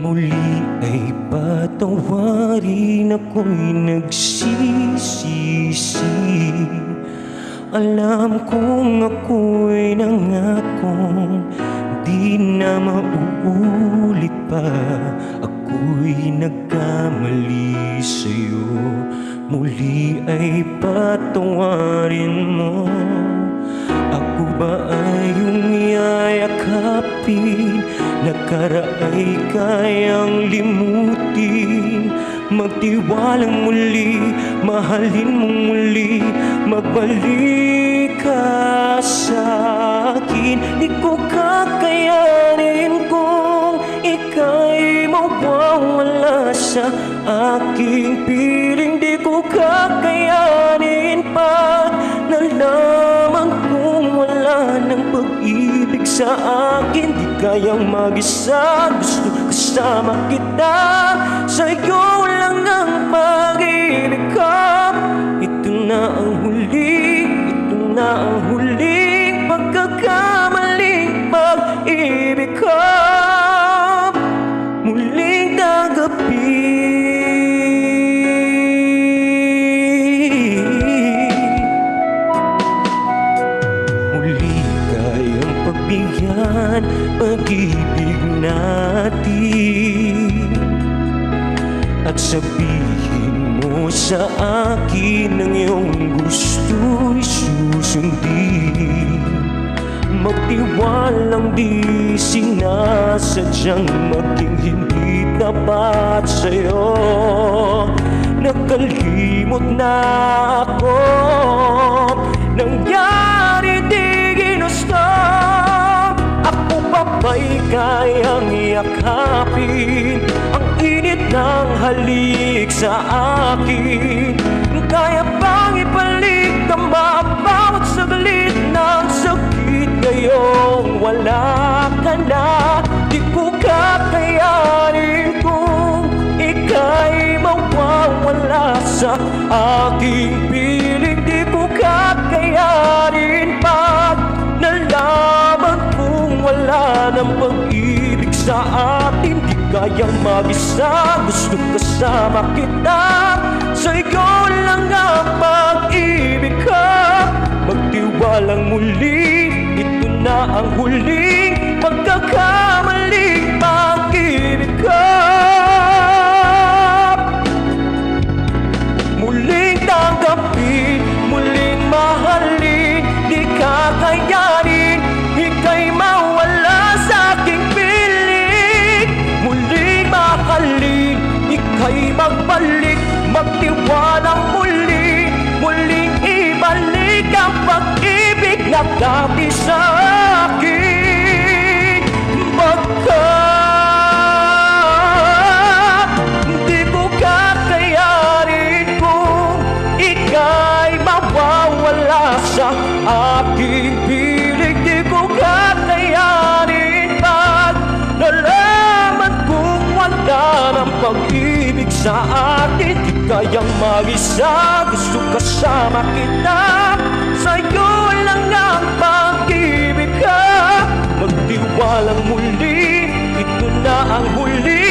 muli ay patawarin, ako'y nagsisisi. Alam kong ako'y nangakong di na mauulit pa. Ako'y nagkamali sa'yo, muli ay patawarin mo. Ako ba ay iyong yayakapin, nakaraay kayang limutin? Magtiwalang muli, mahalin mong muli, magbalik ka sa akin. Di ko kakayanin kung ika'y mawawala sa aking piling. Di ko kakayanin pag nalaman kong wala ng pag-ibig sa akin. Di kayang mag-isa, gusto kasama kita. Sa'yo lang ang pag-ibig ko. Ito na ang huli, ito na ang huling pagkakamaling pag-ibig ko. Muling tanggapin. Muli kayang pagbigyan pag-ibig natin, at sabihin mo sa akin ang iyong gusto'y susundin. Magtiwalang di sinasadyang maging hindi tapat sa'yo. Nakalimot na ako, nangyari di ginusto. Ako pa ba'y kayang yakapin ang init ng halik sa akin? Kaya bang ibalik ang bawat saglit ng sakit ngayong wala ka na? Di ko kakayanin kung ika'y mawawala sa aking piling. Di ko kakayanin pag nalaman kong wala ng pag-ibig sa atin. Di kayang mag-isa, gusto kasama kita. Sa'yo lang ang pag-ibig ko. Magtiwalang muli, ito na ang huling pagkakamaling pag-ibig ko. Muling tanggapin, muling mahalin. Di kakayanin, ika'y mawala sa aking piling. Muling mahalin, ika'y magbalik. Magtiwalang muli, muling ibalik ang pag-ibig na dati sa akin. Bagkat di ko kakayanin kung ika'y mawawala sa aking piling. Di ko kakayanin pag nalaman kong wala ng pag-ibig sa atin. Di kayang mag-isa, gusto kasama kita. Sa'yo lang ang pag-ibig ko. Magtiwalang muli, ito na ang huli